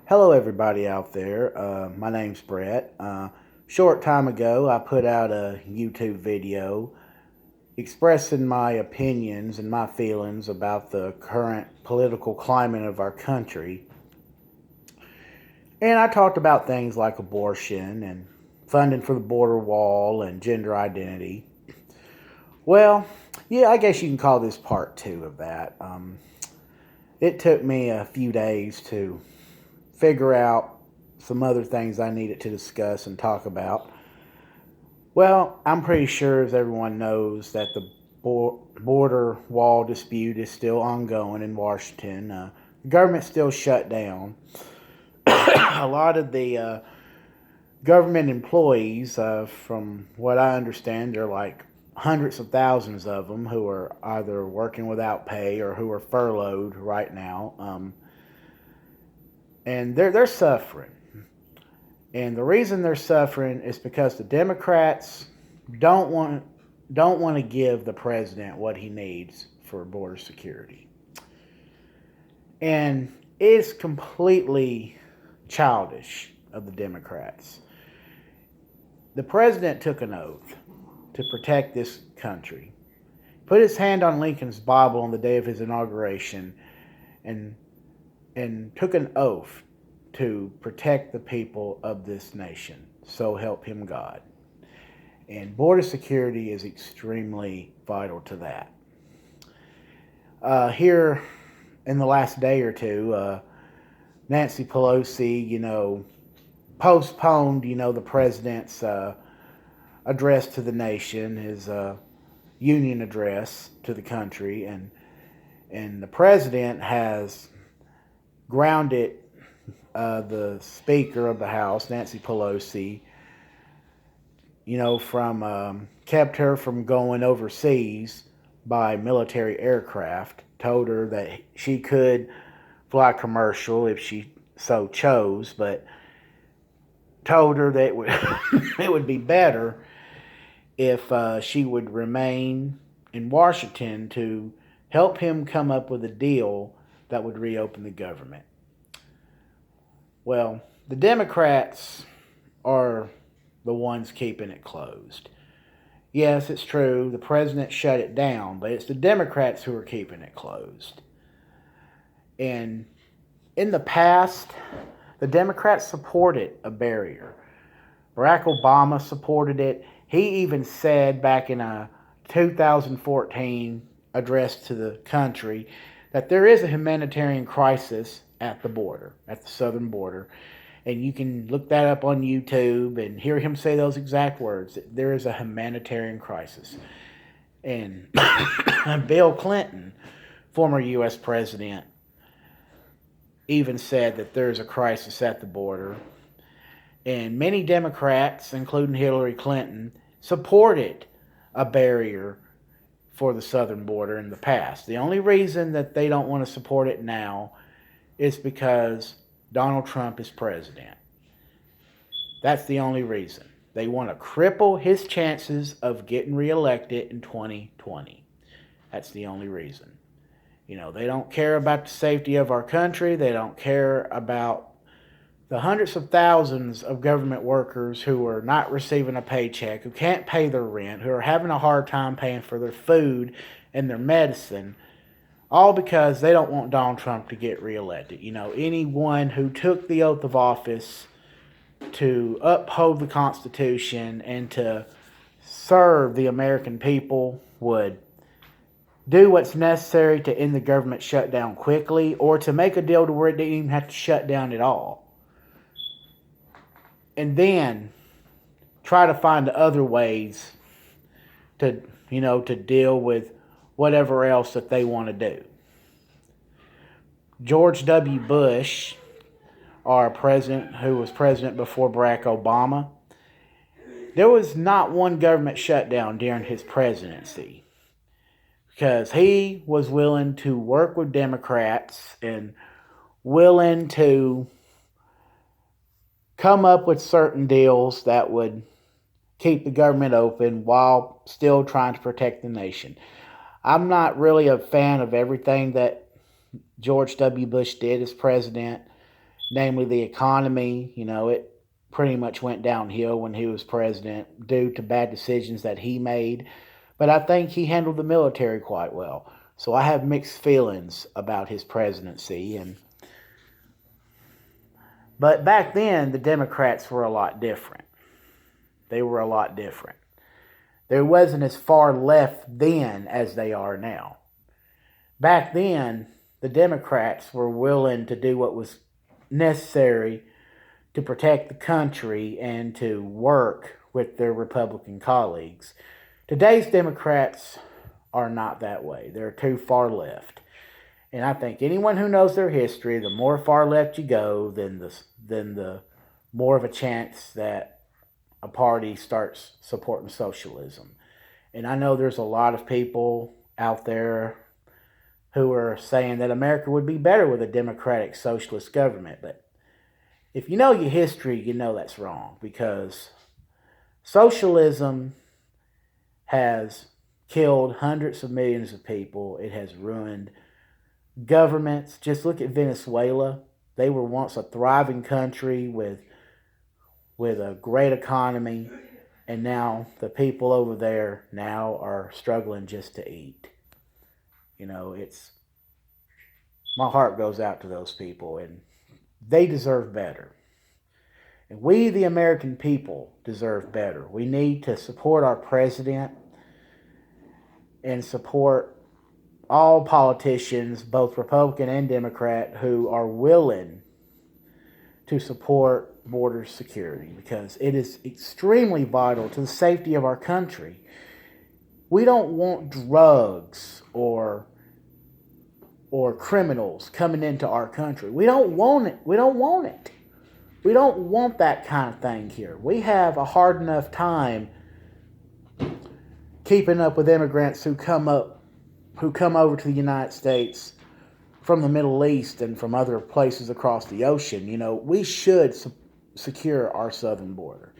Hello, everybody out there. My name's Brett. Short time ago, I put out a YouTube video expressing my opinions and my feelings about the current political climate of our country. And I talked about things like abortion and funding for the border wall and gender identity. Well, yeah, I guess you can call this part two of that. It took me a few days to figure out some other things I needed to discuss and talk about. Well, I'm pretty sure, as everyone knows, that the border wall dispute is still ongoing in Washington. The government's still shut down. A lot of the government employees, from what I understand, there are like hundreds of thousands of them who are either working without pay or who are furloughed right now. And they're suffering. And the reason they're suffering is because the Democrats don't want don't want to give the president what he needs for border security. And it's completely childish of the Democrats. The president took an oath to protect this country. Put his hand on Lincoln's Bible on the day of his inauguration and took an oath to protect the people of this nation. So help him God. And border security is extremely vital to that. Here in the last day or two, Nancy Pelosi, postponed, the president's address to the nation, his union address to the country, and the president has grounded the Speaker of the House, Nancy Pelosi, from kept her from going overseas by military aircraft, told her that she could fly commercial if she so chose, but told her that it would be better if she would remain in Washington to help him come up with a deal that would reopen the government. Well, the Democrats are the ones keeping it closed. Yes, it's true, the president shut it down, but it's the Democrats who are keeping it closed. And in the past, the Democrats supported a barrier. Barack Obama supported it. He even said back in a 2014 address to the country that there is a humanitarian crisis at the border, at the southern border. And you can look that up on YouTube and hear him say those exact words. There is a humanitarian crisis. And Bill Clinton, former U.S. president, even said that there's a crisis at the border. And many Democrats, including Hillary Clinton, supported a barrier for the southern border in the past. The only reason that they don't want to support it now is because Donald Trump is president. That's the only reason. They want to cripple his chances of getting reelected in 2020. That's the only reason. They don't care about the safety of our country. They don't care about the hundreds of thousands of government workers who are not receiving a paycheck, who can't pay their rent, who are having a hard time paying for their food and their medicine, all because they don't want Donald Trump to get reelected. Anyone who took the oath of office to uphold the Constitution and to serve the American people would do what's necessary to end the government shutdown quickly, or to make a deal to where it didn't even have to shut down at all. And then try to find other ways to deal with whatever else that they want to do. George W. Bush, our president, who was president before Barack Obama, there was not one government shutdown during his presidency, because he was willing to work with Democrats and willing to come up with certain deals that would keep the government open while still trying to protect the nation. I'm not really a fan of everything that George W. Bush did as president. namely the economy. It pretty much went downhill when he was president due to bad decisions that he made. But I think he handled the military quite well. So I have mixed feelings about his presidency. But back then, the Democrats were a lot different. They were a lot different. There wasn't as far left then as they are now. Back then, the Democrats were willing to do what was necessary to protect the country and to work with their Republican colleagues. Today's Democrats are not that way. They're too far left. And I think anyone who knows their history, the more far left you go, then the more of a chance that a party starts supporting socialism. And I know there's a lot of people out there who are saying that America would be better with a democratic socialist government. But if you know your history, you know that's wrong, because socialism has killed hundreds of millions of people. It has ruined governments. Just look at Venezuela. They were once a thriving country with a great economy, and now the people over there now are struggling just to eat. It's my heart goes out to those people, and they deserve better. And we, the American people, deserve better. We need to support our president and support all politicians, both Republican and Democrat, who are willing to support border security, because it is extremely vital to the safety of our country. We don't want drugs or criminals coming into our country. We don't want it. We don't want it. We don't want that kind of thing here. We have a hard enough time keeping up with immigrants who come over to the United States from the Middle East and from other places across the ocean. We should secure our southern border.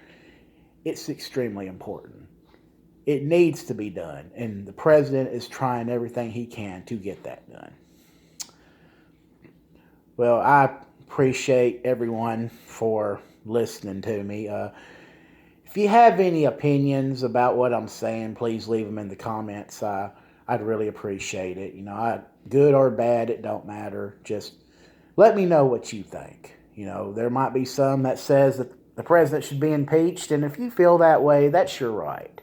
It's extremely important. It needs to be done, and the president is trying everything he can to get that done. Well, I appreciate everyone for listening to me. If you have any opinions about what I'm saying, please leave them in the comments. I'd really appreciate it. Good or bad, it don't matter. Just let me know what you think. There might be some that says that the president should be impeached, and if you feel that way, that's your right.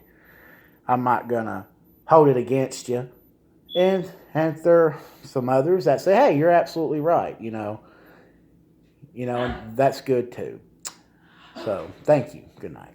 I'm not gonna hold it against you. And there are some others that say, hey, you're absolutely right, and that's good too. So, thank you. Good night.